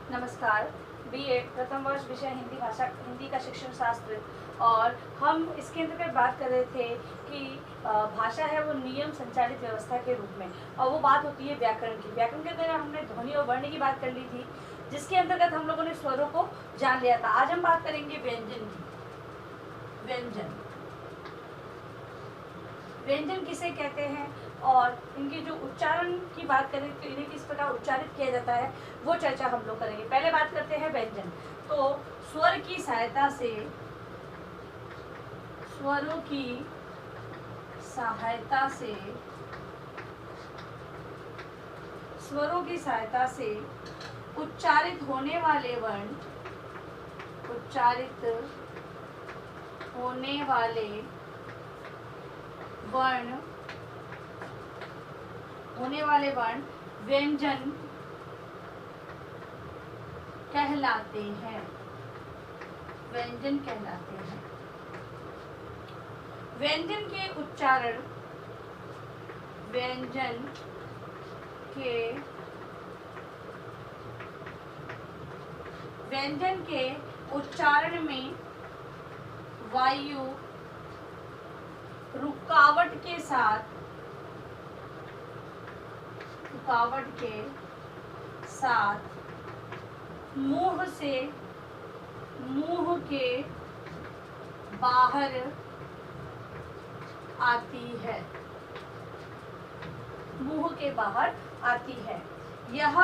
नमस्कार। बीए प्रथम वर्ष विषय हिंदी भाषा, हिंदी का शिक्षण शास्त्र। और हम इसके अंतर्गत बात कर रहे थे कि भाषा है वो नियम संचालित व्यवस्था के रूप में, और वो बात होती है व्याकरण की। व्याकरण के अंदर हमने ध्वनि और वर्ण की बात कर ली थी, जिसके अंतर्गत हम लोगों ने स्वरों को जान लिया था। आज हम बात करेंगे व्यंजन की। व्यंजन व्यंजन किसे कहते हैं और इनके जो उच्चारण की बात करें तो इन्हें किस प्रकार उच्चारित किया जाता है, वो चर्चा हम लोग करेंगे। पहले बात करते हैं व्यंजन। तो स्वर की सहायता से, स्वरों की सहायता से, स्वरों की सहायता से उच्चारित होने वाले वर्ण, उच्चारित होने वाले वर्ण, व्यंजन कहलाते हैं। व्यंजन कहलाते हैं। व्यंजन के उच्चारण, व्यंजन के उच्चारण में वायु रुकावट के साथ, मुंह के बाहर आती है। मुंह के बाहर आती है। यह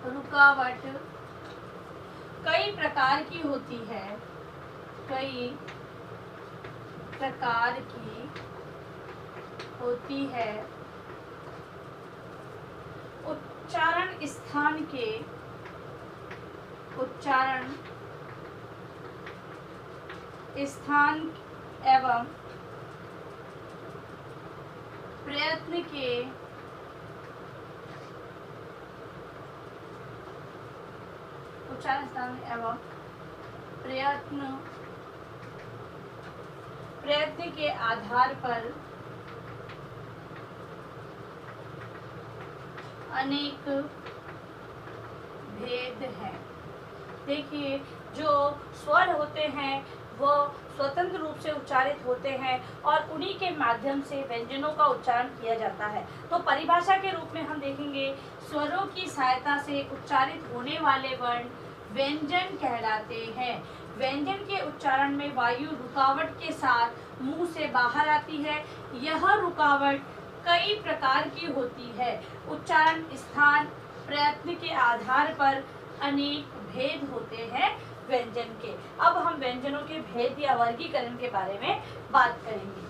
रुकावट कई प्रकार की होती है। कई प्रकार की होती है। उच्चारण स्थान एवं प्रयत्न के प्रयत्न के आधार पर अनेक भेद हैं। देखिए, जो स्वर होते हैं वो स्वतंत्र रूप से उच्चारित होते हैं और उन्हीं के माध्यम से व्यंजनों का उच्चारण किया जाता है। तो परिभाषा के रूप में हम देखेंगे, स्वरों की सहायता से उच्चारित होने वाले वर्ण व्यंजन कहलाते हैं। व्यंजन के उच्चारण में वायु रुकावट के साथ मुंह से बाहर आती है। यह रुकावट कई प्रकार की होती है। उच्चारण स्थान प्रयत्न के आधार पर अनेक भेद होते हैं व्यंजन के। अब हम व्यंजनों के भेद या वर्गीकरण के बारे में बात करेंगे।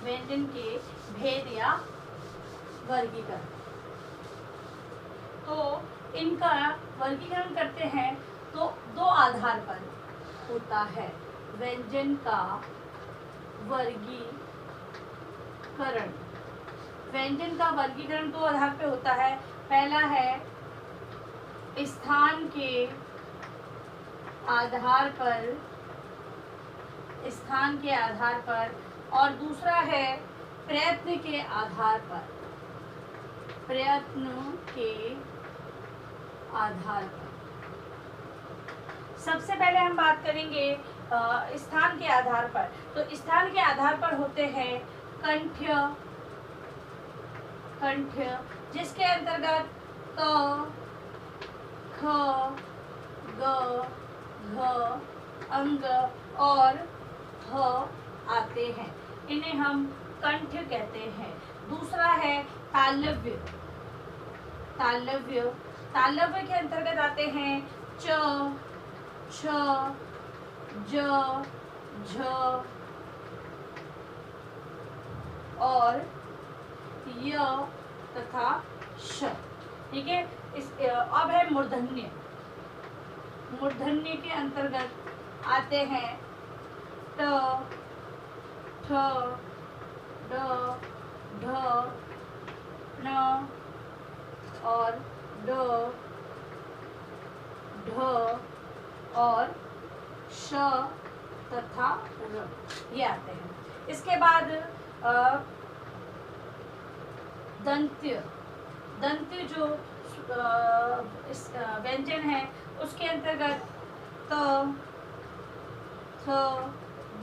व्यंजन के भेद या वर्गीकरण, तो इनका वर्गीकरण करते हैं तो दो आधार पर होता है। व्यंजन का वर्गीकरण, व्यंजन का वर्गीकरण दो आधार पे होता है। पहला है स्थान के आधार पर, और दूसरा है प्रयत्न के आधार पर। सबसे पहले हम बात करेंगे स्थान के आधार पर। तो स्थान के आधार पर होते हैं कंठ्य, जिसके अंतर्गत क, ख, ग, घ, अंग और ह आते हैं। इन्हें हम कंठ्य कहते हैं। दूसरा है तालव्य। तालव्य के अंतर्गत आते हैं च, छ, ज, झ और य तथा श। ठीक है। अब है मूर्धन्य। मूर्धन्य के अंतर्गत आते हैं ट, ठ, ड, ढ, न और ड, ढ और श तथा र, ये आते हैं। इसके बाद दंत्य, दंत्य जो व्यंजन है उसके अंतर्गत त, थ,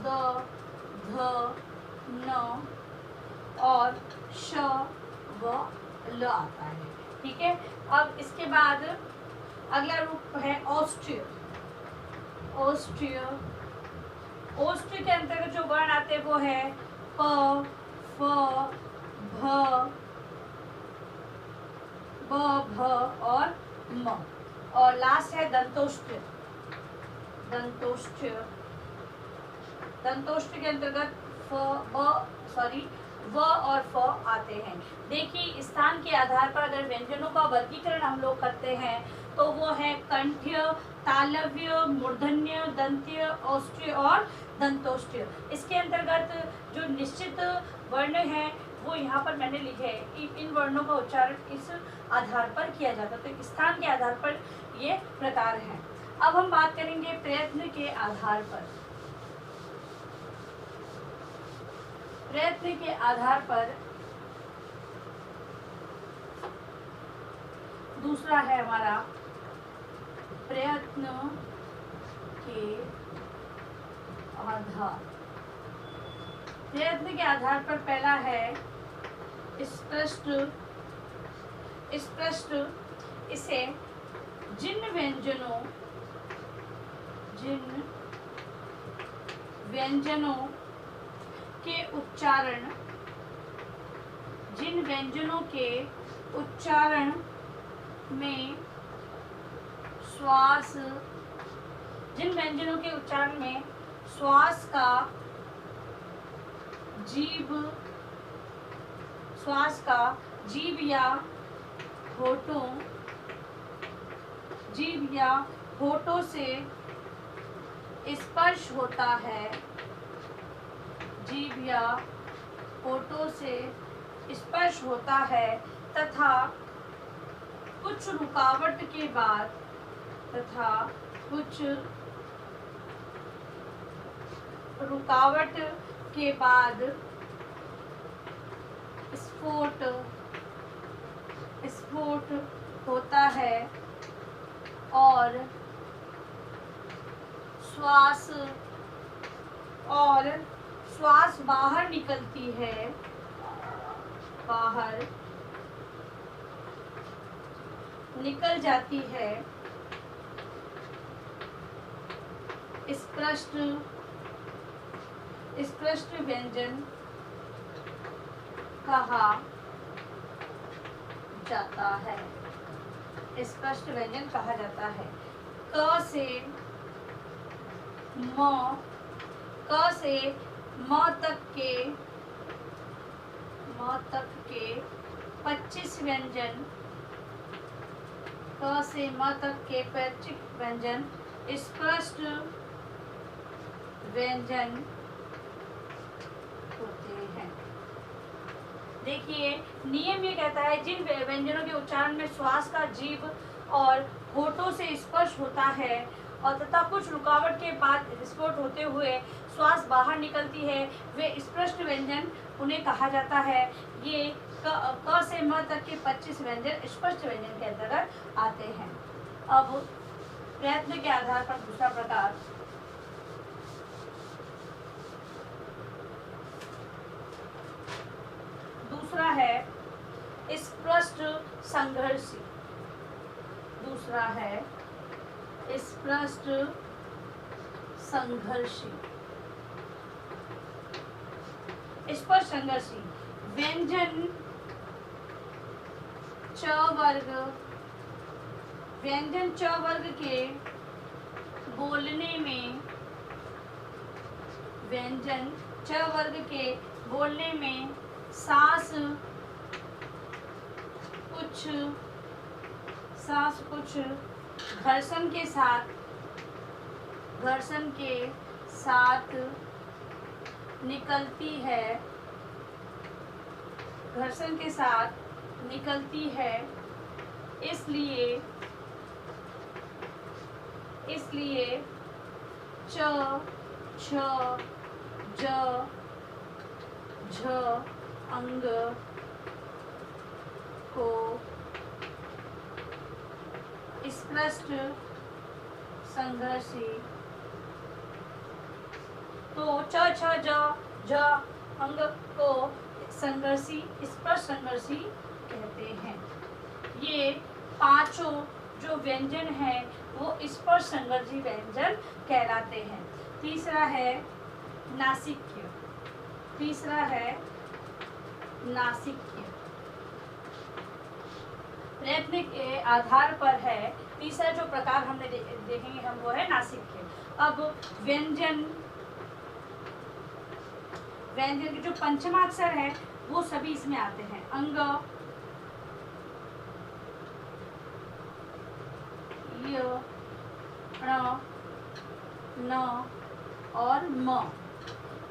द, ध, न और श व ल आता है। ठीक है। अब इसके बाद अगला रूप है ऑस्ट्रिय। ऑस्ट्रिय, ऑस्ट्रिय के अंतर्गत जो वर्ण आते हैं वो है प, फ, भ, ब, भ और म। और लास्ट है दंतोष्ट्र। दंतोष्ट्र, दंतोष्ट्र के अंतर्गत व और फ आते हैं। देखिए स्थान के आधार पर अगर व्यंजनों का वर्गीकरण हम लोग करते हैं तो वो है कंठ्य, तालव्य, मूर्धन्य, दंत्य, औष्ट्रीय और दंतोष्ट्रीय। इसके अंतर्गत जो निश्चित वर्ण है वो यहाँ पर मैंने लिखे हैं। इन वर्णों का उच्चारण इस आधार पर किया जाता है, तो स्थान के आधार पर ये प्रकार हैं। अब हम बात करेंगे प्रयत्न के आधार पर। प्रयत्न के आधार पर दूसरा है हमारा प्रयत्न के आधार। प्रयत्न के आधार पर पहला है स्पष्ट। स्पष्ट, इसे जिन व्यंजनों के उच्चारण, जिन व्यंजनों के उच्चारण में श्वास, जिन व्यंजनों के उच्चारण में श्वास का जीभ, श्वास का जीभ या होठों से स्पर्श होता है, जीभ या होठों से स्पर्श होता है तथा कुछ रुकावट के बाद, तथा कुछ रुकावट के बाद स्फोट होता है और श्वास बाहर निकलती है, बाहर निकल जाती है। स्पष्ट व्यंजन कहा जाता है। स्पष्ट व्यंजन कहा जाता है। क से म तक के 25 व्यंजन, क से म तक के 25 व्यंजन स्पष्ट व्यंजन होते हैं। देखिए नियम ये कहता है जिन व्यंजनों के उच्चारण में श्वास का जीभ और होठों से स्पर्श होता है और तथा कुछ रुकावट के बाद विस्फोट होते हुए श्वास बाहर निकलती है, वे स्पष्ट व्यंजन उन्हें कहा जाता है। ये क से म तक के 25 व्यंजन स्पष्ट व्यंजन के अंतर्गत आते हैं। अब प्रयत्न के आधार पर दूसरा प्रकार दूसरा है स्पष्ट संघर्षी। दूसरा है स्पष्ट संघर्षी। स्पष्ट संघर्षी व्यंजन च वर्ग, व्यंजन च वर्ग के बोलने में, व्यंजन च वर्ग के बोलने में सांस कुछ घर्षण के साथ निकलती है, घर्षण के साथ निकलती है। इसलिए च, छ, ज, झ अंग को स्पष्ट संघर्षी, तो च छ ज अंग को संघर्षी, स्पष्ट संघर्षी कहते हैं। ये पांचों जो व्यंजन हैं वो स्पष्ट संघर्षी व्यंजन कहलाते हैं। तीसरा है नासिक्य, तीसरा है नासिक्य, प्रयत्न के आधार पर है। तीसरा जो प्रकार हमने देखेंगे हम वो है नासिक्य। अब व्यंजन के जो पंचमाक्षर है वो सभी इसमें आते हैं। अंग, य, ण, न और म,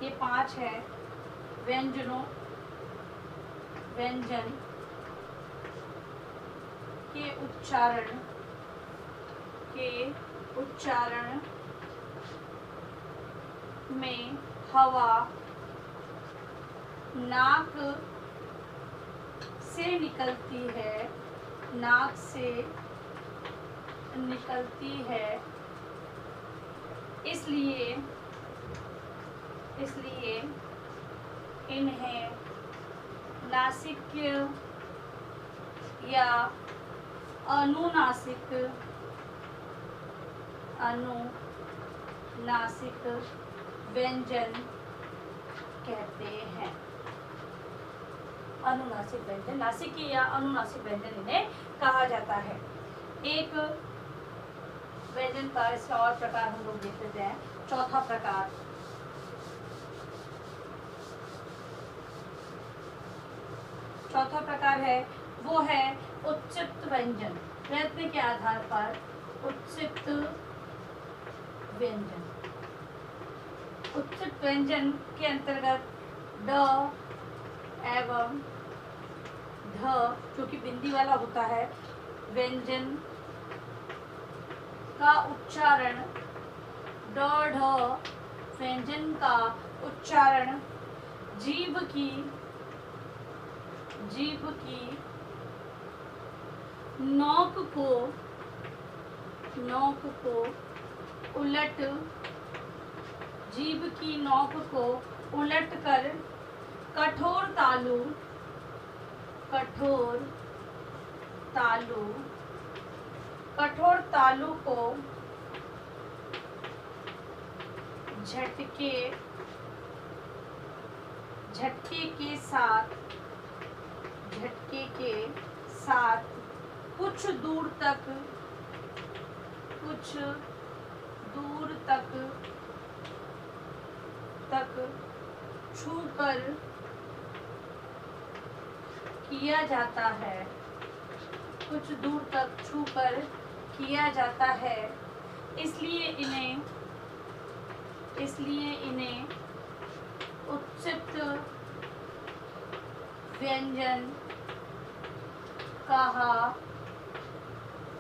ये पांच है व्यंजन के उच्चारण में हवा नाक से निकलती है, नाक से निकलती है, इसलिए इन्हें नासिक्य या अनुनासिक व्यंजन कहते हैं। अनुनासिक व्यंजन, नासिकीय या अनुनासिक व्यंजन इन्हें कहा जाता है। एक व्यंजन का इसका और प्रकार हम लोग देख लेते हैं। चौथा प्रकार, चौथा प्रकार है वो है उच्चित व्यंजन, प्रयत्न के आधार पर उच्चित व्यंजन। उच्चित व्यंजन के अंतर्गत ड एवं ध जो कि बिंदी वाला होता है, व्यंजन का उच्चारण ड ढ, व्यंजन का उच्चारण जीभ की नोक को उलट, जीभ की नोक को उलट कर कठोर तालु को झटके के साथ कुछ दूर तक छूकर किया जाता है, कुछ दूर तक छूकर किया जाता है। इसलिए इन्हें उच्चित व्यंजन कहा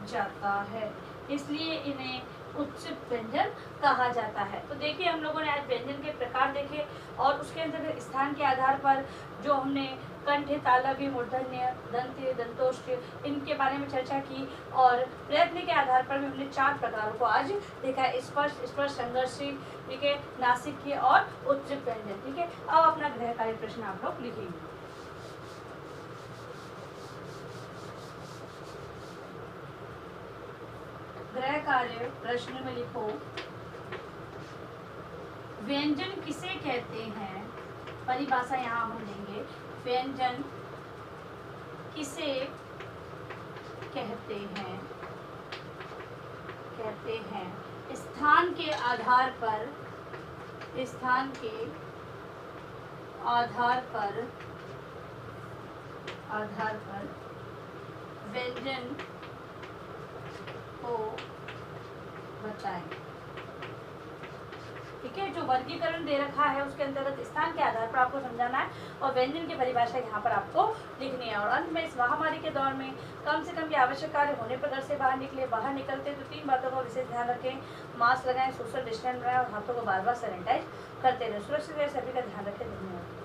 जाता है। इसलिए इन्हें उच्चित व्यंजन कहा जाता है। तो देखिए हम लोगों ने आज व्यंजन के प्रकार देखे और उसके अंतर्गत स्थान के आधार पर जो हमने कंठ, तालव्य, मूर्धन्य, दंत्य, दंतोष्ठ्य इनके बारे में चर्चा की और प्रयत्न के आधार पर भी हमने चार प्रकारों को आज देखा। स्पष्ट, संघर्षी, ठीक है, नासिक्य और उच्चित व्यंजन। ठीक है, अब अपना गृह कार्य प्रश्न आप लोग लिखेंगे। गृह कार्य प्रश्न में लिखो, व्यंजन किसे कहते हैं? परिभाषा यहाँ हम देंगे, व्यंजन किसे कहते हैं? स्थान के आधार पर व्यंजन को बताएं। ठीक है, जो वर्गीकरण दे रखा है उसके अंतर्गत स्थान के आधार पर आपको समझाना है और व्यंजन की परिभाषा यहाँ पर आपको लिखनी है। और अंत में इस महामारी के दौर में कम से कम आवश्यक कार्य होने पर घर से बाहर निकलते तो 3 बातों का विशेष ध्यान रखें। मास्क लगाएं, सोशल डिस्टेंस बनाएं और हाथों को बार-बार सैनिटाइज करते रहें। सुरक्षित रहे, सभी का ध्यान रखें। धन्यवाद।